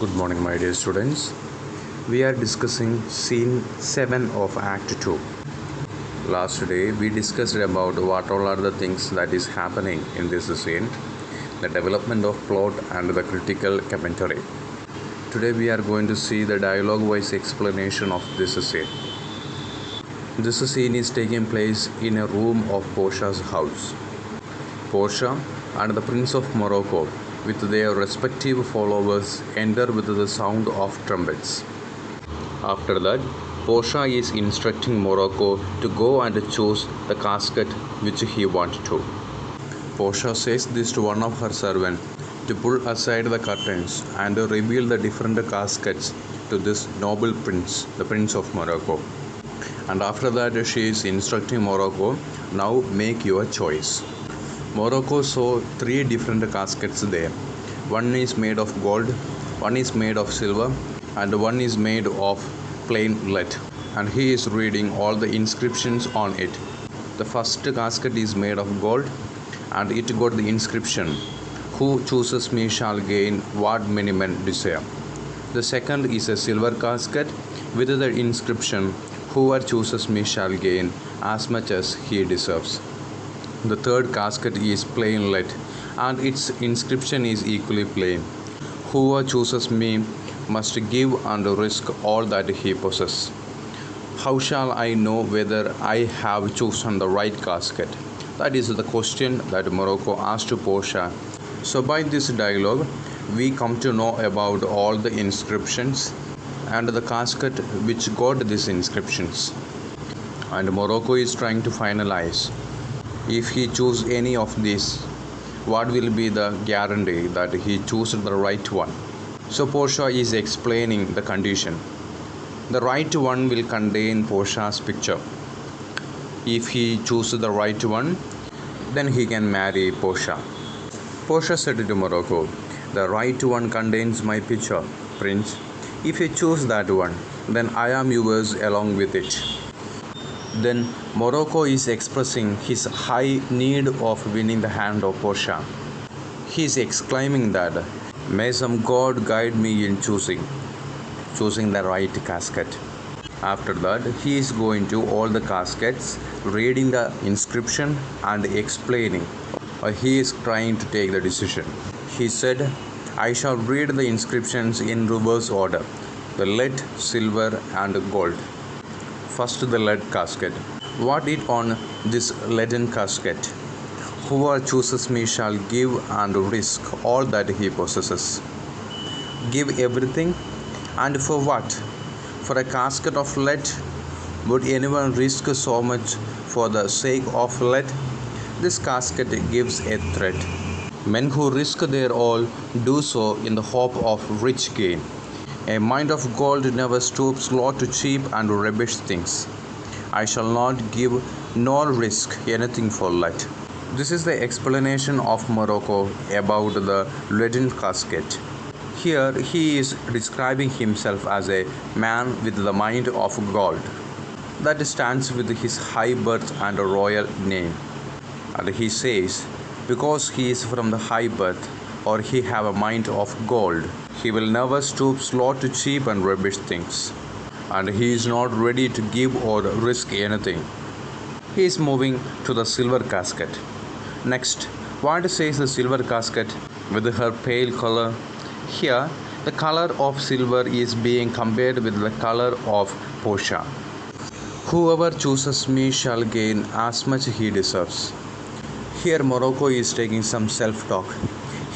Good morning, my dear students. We are discussing scene 7 of Act 2. Last day, we discussed about what all are the things that is happening in this scene, the development of plot and the critical commentary. Today, we are going to see the dialogue-wise explanation of this scene. This scene is taking place in a room of Portia's house. Portia and the Prince of Morocco with their respective followers enter with the sound of trumpets. After that, Portia is instructing Morocco to go and choose the casket which he wants to. Portia says this to one of her servants to pull aside the curtains and reveal the different caskets to this noble prince, the Prince of Morocco. And after that, she is instructing Morocco, now make your choice. Morocco saw 3 different caskets there. One is made of gold, one is made of silver, and one is made of plain lead. And he is reading all the inscriptions on it. The first casket is made of gold, and it got the inscription, "Who chooses me shall gain what many men desire." The second is a silver casket with the inscription, "Whoever chooses me shall gain as much as he deserves." The third casket is plain lead, and its inscription is equally plain. "Whoever chooses me must give and risk all that he possesses." How shall I know whether I have chosen the right casket? That is the question that Morocco asked to Portia. So by this dialogue, we come to know about all the inscriptions and the casket which got these inscriptions. And Morocco is trying to finalize. If he chooses any of these, what will be the guarantee that he chooses the right one? So Portia is explaining the condition. The right one will contain Portia's picture. If he chooses the right one, then he can marry Portia. Portia said to Morocco, "The right one contains my picture, Prince. If you choose that one, then I am yours along with it." Then Morocco is expressing his high need of winning the hand of Portia. He is exclaiming that, "May some God guide me in choosing the right casket." After that, he is going to all the caskets, reading the inscription and explaining. He is trying to take the decision. He said, "I shall read the inscriptions in reverse order, the lead, silver and gold. First, the lead casket. What it on this leaden casket? Whoever chooses me shall give and risk all that he possesses." Give everything? And for what? For a casket of lead? Would anyone risk so much for the sake of lead? This casket gives a threat. Men who risk their all do so in the hope of rich gain. A mind of gold never stoops low to cheap and rubbish things. I shall not give nor risk anything for lead. This is the explanation of Morocco about the leaden casket. Here he is describing himself as a man with the mind of gold that stands with his high birth and a royal name. And he says, because he is from the high birth, or he have a mind of gold, he will never stoop low to cheap and rubbish things. And he is not ready to give or risk anything. He is moving to the silver casket. Next, what says the silver casket with her pale color? Here, the color of silver is being compared with the color of Portia. Whoever chooses me shall gain as much he deserves. Here Morocco is taking some self-talk.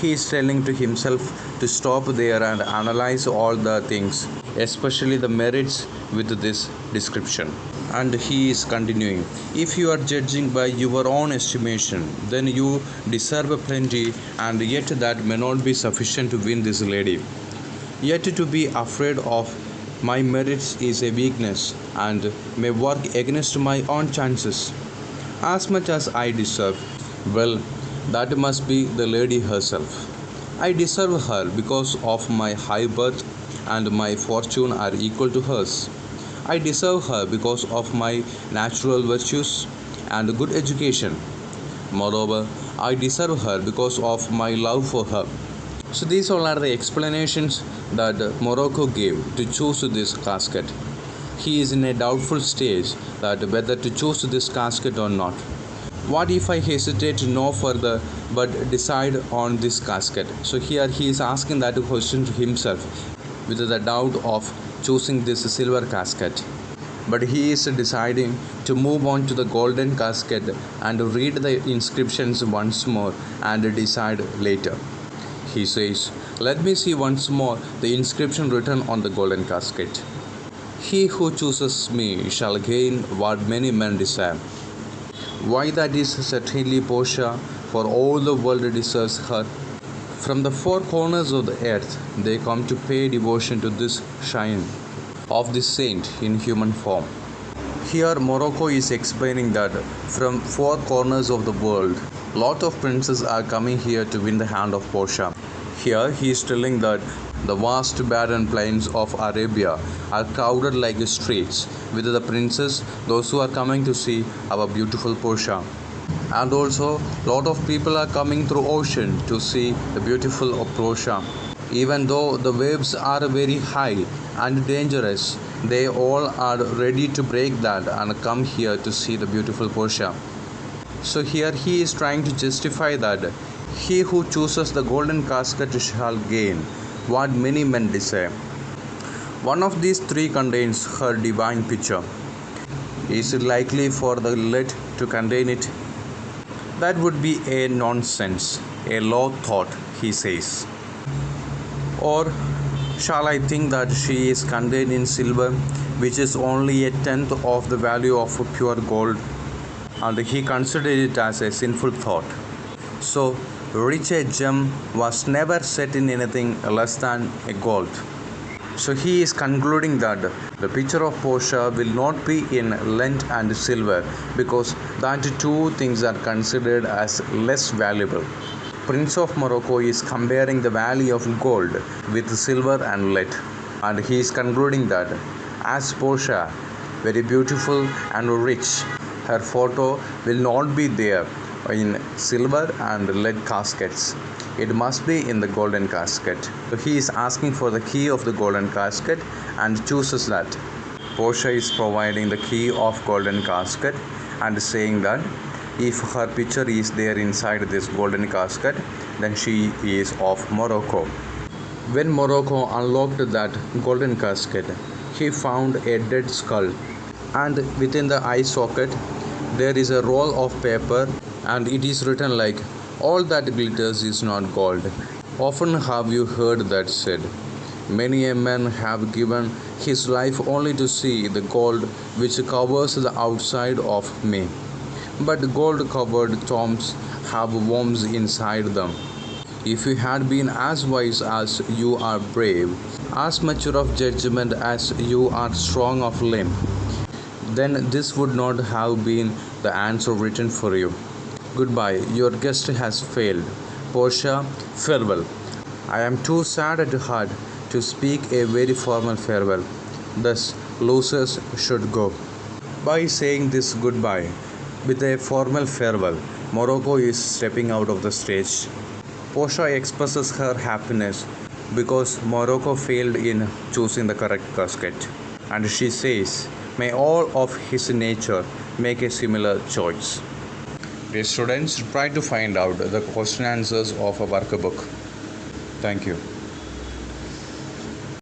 He is telling to himself to stop there and analyze all the things, especially the merits with this description. And he is continuing, "If you are judging by your own estimation, then you deserve plenty, and yet that may not be sufficient to win this lady. Yet to be afraid of my merits is a weakness, and may work against my own chances. As much as I deserve, well, that must be the lady herself. I deserve her because of my high birth, and my fortune are equal to hers. I deserve her because of my natural virtues and good education. Moreover, I deserve her because of my love for her. So these all are the explanations that Morocco gave to choose this casket. He is in a doubtful stage that whether to choose this casket or not. What if I hesitate no further but decide on this casket? So here he is asking that question to himself with the doubt of choosing this silver casket. But he is deciding to move on to the golden casket and read the inscriptions once more and decide later. He says, "Let me see once more the inscription written on the golden casket. He who chooses me shall gain what many men desire." Why that is certainly Portia, for all the world deserves her. From the four corners of the earth, they come to pay devotion to this shrine of this saint in human form. Here, Morocco is explaining that from four corners of the world, lot of princes are coming here to win the hand of Portia. Here, he is telling that the vast barren plains of Arabia are crowded like streets with the princes, those who are coming to see our beautiful Portia. And also, lot of people are coming through ocean to see the beautiful Portia. Even though the waves are very high and dangerous, they all are ready to break that and come here to see the beautiful Portia. So here he is trying to justify that he who chooses the golden casket shall gain what many men desire. One of these three contains her divine picture. Is it likely for the lead to contain it? That would be a nonsense, a low thought, he says. Or shall I think that she is contained in silver, which is only a tenth of the value of pure gold? And he considered it as a sinful thought. So rich a gem was never set in anything less than a gold. So he is concluding that the picture of Portia will not be in lead and silver because that two things are considered as less valuable. Prince of Morocco is comparing the value of gold with silver and lead, and he is concluding that as Portia, very beautiful and rich, her photo will not be there in silver and lead caskets. It must be in the golden casket. So he is asking for the key of the golden casket and chooses that. Portia is providing the key of golden casket and saying that if her picture is there inside this golden casket, then she is of Morocco. When Morocco unlocked that golden casket, he found a dead skull, and within the eye socket there is a roll of paper, and it is written like, "All that glitters is not gold." Often have you heard that said. Many a man have given his life only to see the gold which covers the outside of me. But gold covered tombs have worms inside them. If you had been as wise as you are brave, as mature of judgment as you are strong of limb, then this would not have been the answer written for you. Goodbye, your guest has failed. Portia, farewell. I am too sad at heart to speak a very formal farewell. Thus, losers should go. By saying this goodbye, with a formal farewell, Morocco is stepping out of the stage. Portia expresses her happiness because Morocco failed in choosing the correct casket. And she says, may all of his nature make a similar choice. Dear students, try to find out the question answers of a workbook. Thank you.